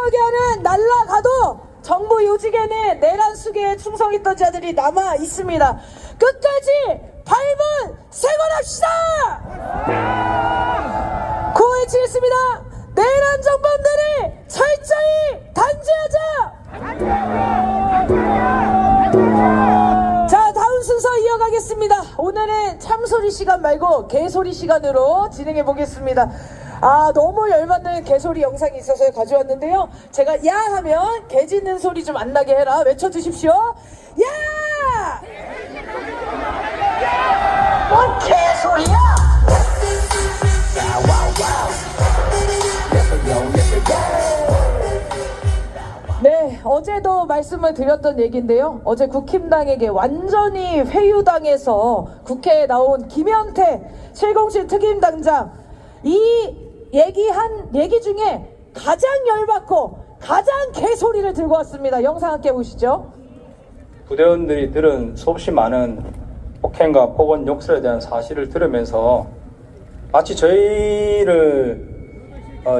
멍청하게 하는 날라가도 정부 요직에는 내란 수계에 충성했던 자들이 남아 있습니다. 끝까지 밟은 생활합시다. 구호해치겠습니다. 내란 정범들이 철저히 단죄하자. 자, 다음 순서 이어가겠습니다. 오늘은 참소리 시간 말고 개소리 시간으로 진행해 보겠습니다. 너무 열받는 개소리 영상이 있어서 가져왔는데요. 제가 야 하면 개 짖는 소리 좀 안 나게 해라 외쳐주십시오. 야! 뭔 개소리야! 네, 어제도 말씀을 드렸던 얘기인데요. 어제 국힘당에게 완전히 회유당해서 국회에 나온 김현태 707 특임당장, 이 얘기 중에 가장 열받고 가장 개소리를 들고 왔습니다. 영상 함께 보시죠. 부대원들이 들은 수없이 많은 폭행과 폭언 욕설에 대한 사실을 들으면서 마치 저희를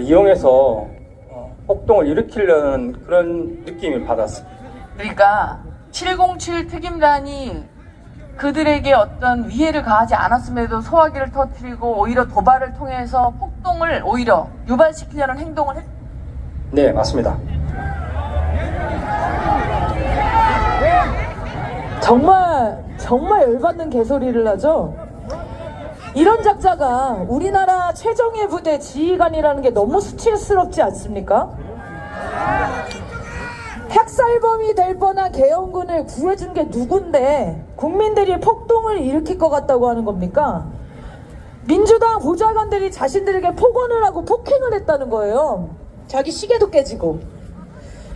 이용해서 폭동을 일으키려는 그런 느낌을 받았습니다. 그러니까 707 특임단이 그들에게 어떤 위해를 가하지 않았음에도 소화기를 터뜨리고 오히려 도발을 통해서 폭동을 오히려 유발시키려는 행동을 했... 네, 맞습니다. 정말 열받는 개소리를 하죠. 이런 작자가 우리나라 최정예 부대 지휘관이라는 게 너무 수치스럽지 않습니까? 학살범이 될 뻔한 계엄군을 구해준 게 누군데 국민들이 폭동을 일으킬 것 같다고 하는 겁니까? 민주당 보좌관들이 자신들에게 폭언을 하고 폭행을 했다는 거예요. 자기 시계도 깨지고.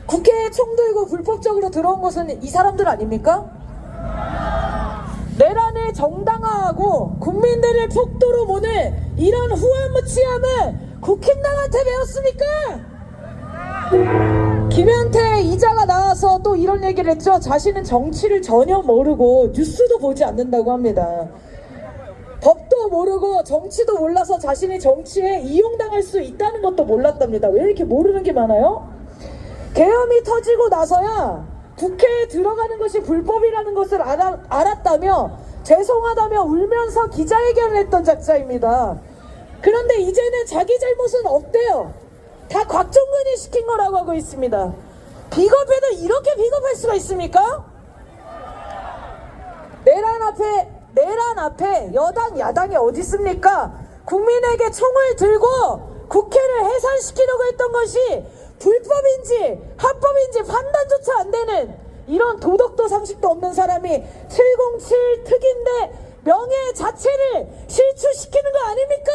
국회에 총 들고 불법적으로 들어온 것은 이 사람들 아닙니까? 내란을 정당화하고 국민들을 폭도로 모는 이런 후한무치함을 국힘당한테 배웠습니까? 김현태 이자가 나와서 또 이런 얘기를 했죠. 자신은 정치를 전혀 모르고 뉴스도 보지 않는다고 합니다. 법도 모르고 정치도 몰라서 자신이 정치에 이용당할 수 있다는 것도 몰랐답니다. 왜 이렇게 모르는 게 많아요? 계엄이 터지고 나서야 국회에 들어가는 것이 불법이라는 것을 알았다며 죄송하다며 울면서 기자회견을 했던 작자입니다. 그런데 이제는 자기 잘못은 없대요. 다 곽종근이 시킨 거라고 하고 있습니다. 비겁해도 이렇게 비겁할 수가 있습니까? 내란 앞에 여당 야당이 어디 있습니까? 국민에게 총을 들고 국회를 해산시키려고 했던 것이 불법인지 합법인지 판단조차 안 되는 이런 도덕도 상식도 없는 사람이 707 특임대 명예 자체를 실추시키는 거 아닙니까?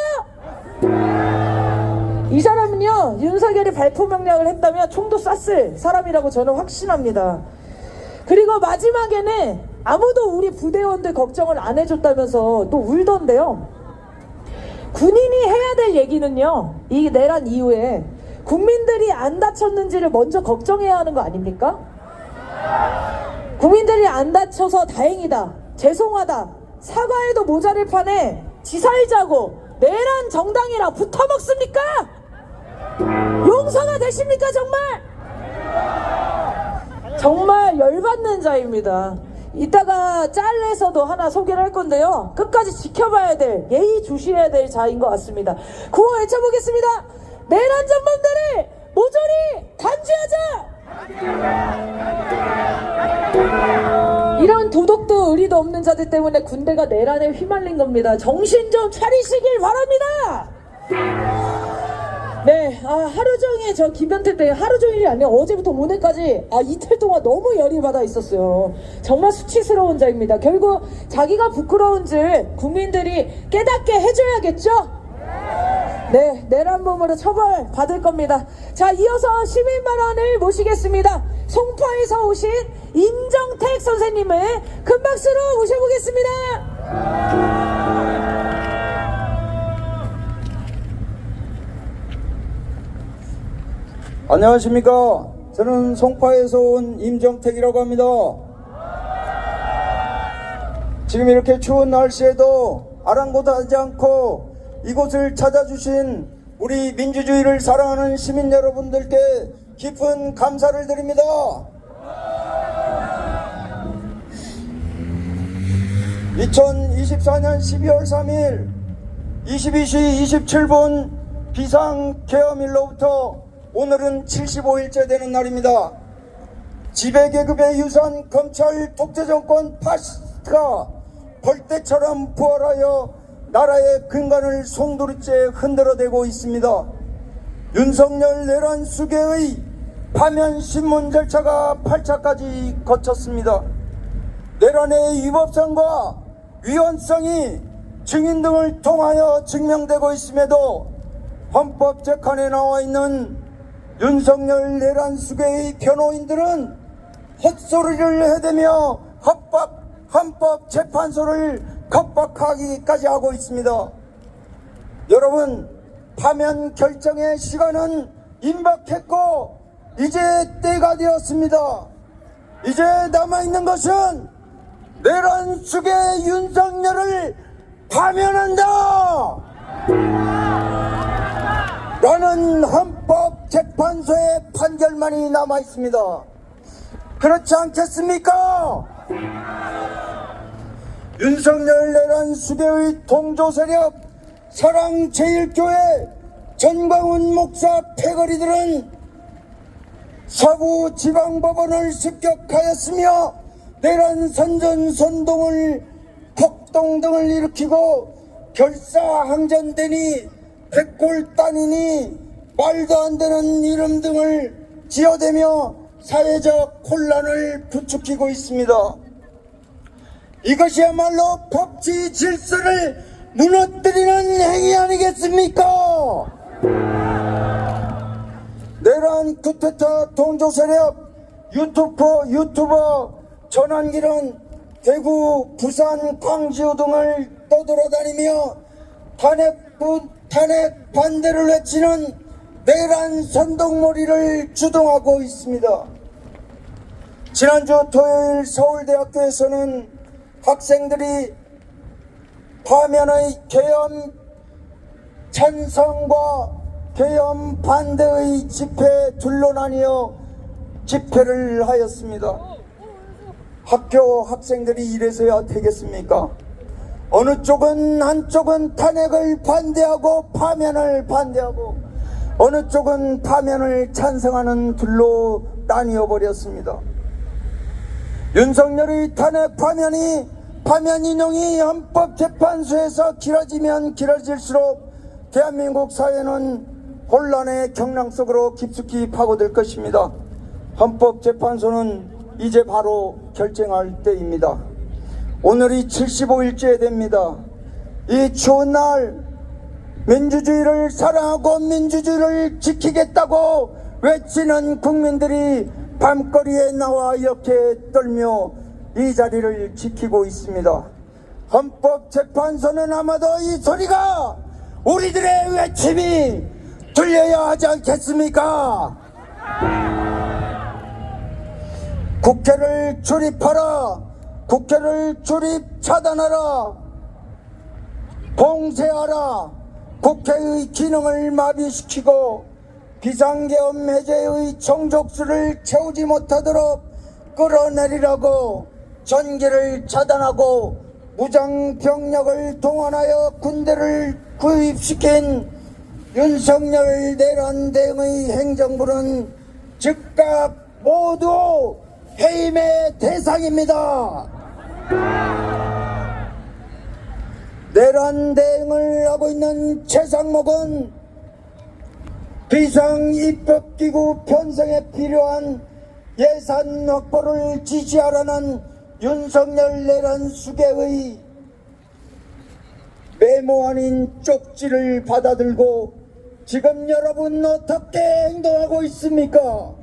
이 사람은요, 윤석열이 발포 명령을 했다면 총도 쐈을 사람이라고 저는 확신합니다. 그리고 마지막에는 아무도 우리 부대원들 걱정을 안 해줬다면서 또 울던데요. 군인이 해야 될 얘기는요, 이 내란 이후에 국민들이 안 다쳤는지를 먼저 걱정해야 하는 거 아닙니까? 국민들이 안 다쳐서 다행이다, 죄송하다, 사과해도 모자랄 판에 지살자고 내란 정당이랑 붙어먹습니까? 용서가 되십니까 정말? 정말 열받는 자입니다. 이따가 짤에서도 하나 소개를 할 건데요, 끝까지 지켜봐야 될, 예의주시해야 될 자인 것 같습니다. 구호 외쳐보겠습니다. 내란 정범들을 모조리 단죄하자! 이런 도덕도 의리도 없는 자들 때문에 군대가 내란에 휘말린 겁니다. 정신 좀 차리시길 바랍니다. 네, 하루 종일 저 김현태 때 하루 종일이 아니라 어제부터 오늘까지 이틀 동안 너무 열이 받아 있었어요. 정말 수치스러운 자입니다. 결국 자기가 부끄러운 줄 국민들이 깨닫게 해줘야겠죠? 네, 내란범으로 처벌 받을 겁니다. 자, 이어서 시민만원을 모시겠습니다. 송파에서 오신 임정택 선생님을 큰 박수로 모셔보겠습니다. 안녕하십니까. 저는 송파에서 온 임정택이라고 합니다. 지금 이렇게 추운 날씨에도 아랑곳하지 않고 이곳을 찾아주신 우리 민주주의를 사랑하는 시민 여러분들께 깊은 감사를 드립니다. 2024년 12월 3일 22시 27분 비상계엄일로부터 오늘은 75일째 되는 날입니다. 지배계급의 유산 검찰 독재정권 파시스트가 벌떼처럼 부활하여 나라의 근간을 송두리째 흔들어대고 있습니다. 윤석열 내란 수계의 파면 신문 절차가 8차까지 거쳤습니다. 내란의 위법성과 위헌성이 증인 등을 통하여 증명되고 있음에도 헌법재판에 나와 있는 윤석열 내란 수계의 변호인들은 헛소리를 해대며 헌법재판소를 겁박하기까지 하고 있습니다. 여러분, 파면 결정의 시간은 임박했고 이제 때가 되었습니다. 이제 남아있는 것은 내란 수계 윤석열을 파면한다! 라는 헌법재판소의 판결만이 남아있습니다. 그렇지 않겠습니까? 윤석열 내란 수계의 동조세력 사랑제일교회 전광훈 목사 패거리들은 서부지방법원을 습격하였으며 내란 선전선동을 폭동 등을 일으키고 결사항전되니 백골단이니 말도 안 되는 이름 등을 지어대며 사회적 혼란을 부추기고 있습니다. 이것이야말로 법치 질서를 무너뜨리는 행위 아니겠습니까? 내란 쿠데타 동조세력 유튜버 전환길은 대구, 부산, 광주 등을 떠돌아다니며 탄핵 반대를 외치는 내란 선동몰이를 주동하고 있습니다. 지난주 토요일 서울대학교에서는 학생들이 파면의 계엄 찬성과 계엄 반대의 집회에 둘로 나뉘어 집회를 하였습니다. 학교 학생들이 이래서야 되겠습니까? 어느 쪽은 한쪽은 탄핵을 반대하고 파면을 반대하고 어느 쪽은 파면을 찬성하는 둘로 나뉘어 버렸습니다. 윤석열의 탄핵 파면 인용이 헌법재판소에서 길어지면 길어질수록 대한민국 사회는 혼란의 경랑 속으로 깊숙이 파고들 것입니다. 헌법재판소는 이제 바로 결정할 때입니다. 오늘이 75일째 됩니다. 이 추운 날 민주주의를 사랑하고 민주주의를 지키겠다고 외치는 국민들이 밤거리에 나와 이렇게 떨며 이 자리를 지키고 있습니다. 헌법재판소는 아마도 이 소리가 우리들의 외침이 들려야 하지 않겠습니까? 국회를 출입하라, 국회를 출입 차단하라, 봉쇄하라, 국회의 기능을 마비시키고 비상계엄 해제의 정족수를 채우지 못하도록 끌어내리라고 전기를 차단하고 무장병력을 동원하여 군대를 구입시킨 윤석열 내란 대응의 행정부는 즉각 모두 해임의 대상입니다. 내란 대응을 하고 있는 최상목은 비상입법기구 편성에 필요한 예산 확보를 지시하라는 윤석열 내란 수계의 메모 아닌 쪽지를 받아들고 지금 여러분 어떻게 행동하고 있습니까?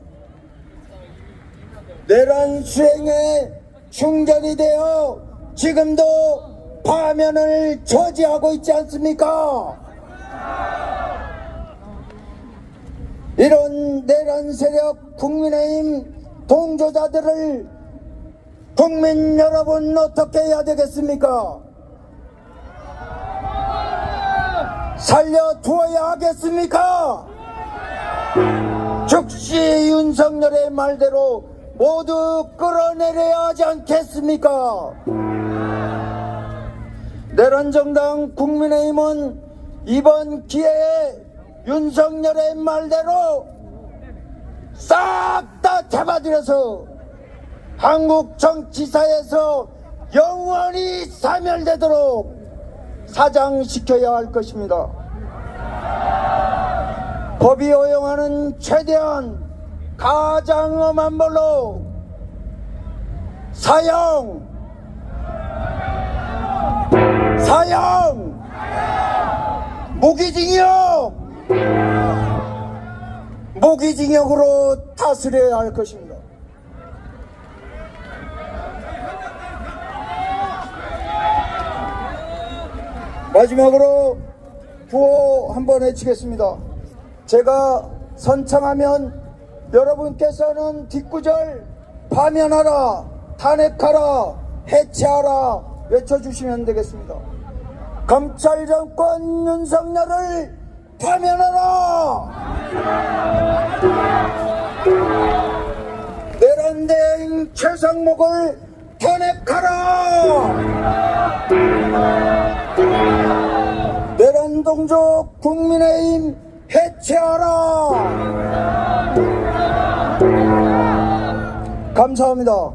내란 수행에 충전이 되어 지금도 파면을 저지하고 있지 않습니까? 이런 내란 세력 국민의힘 동조자들을 국민 여러분 어떻게 해야 되겠습니까? 살려두어야 하겠습니까? 즉시 윤석열의 말대로 모두 끌어내려야 하지 않겠습니까? 내란정당 국민의힘은 이번 기회에 윤석열의 말대로 싹 다 잡아들여서 한국 정치사에서 영원히 사멸되도록 사장시켜야 할 것입니다. 법이 허용하는 최대한 가장 엄한 벌로 사형 무기징역으로 다스려야 할 것입니다. 마지막으로 구호 한번 외치겠습니다. 제가 선창하면 여러분께서는 뒷구절 파면하라, 탄핵하라, 해체하라 외쳐주시면 되겠습니다. 검찰 정권 윤석열을 파면하라! 내란대행 최상목을 탄핵하라! 내란동족 국민의힘 해체하라! 감사합니다.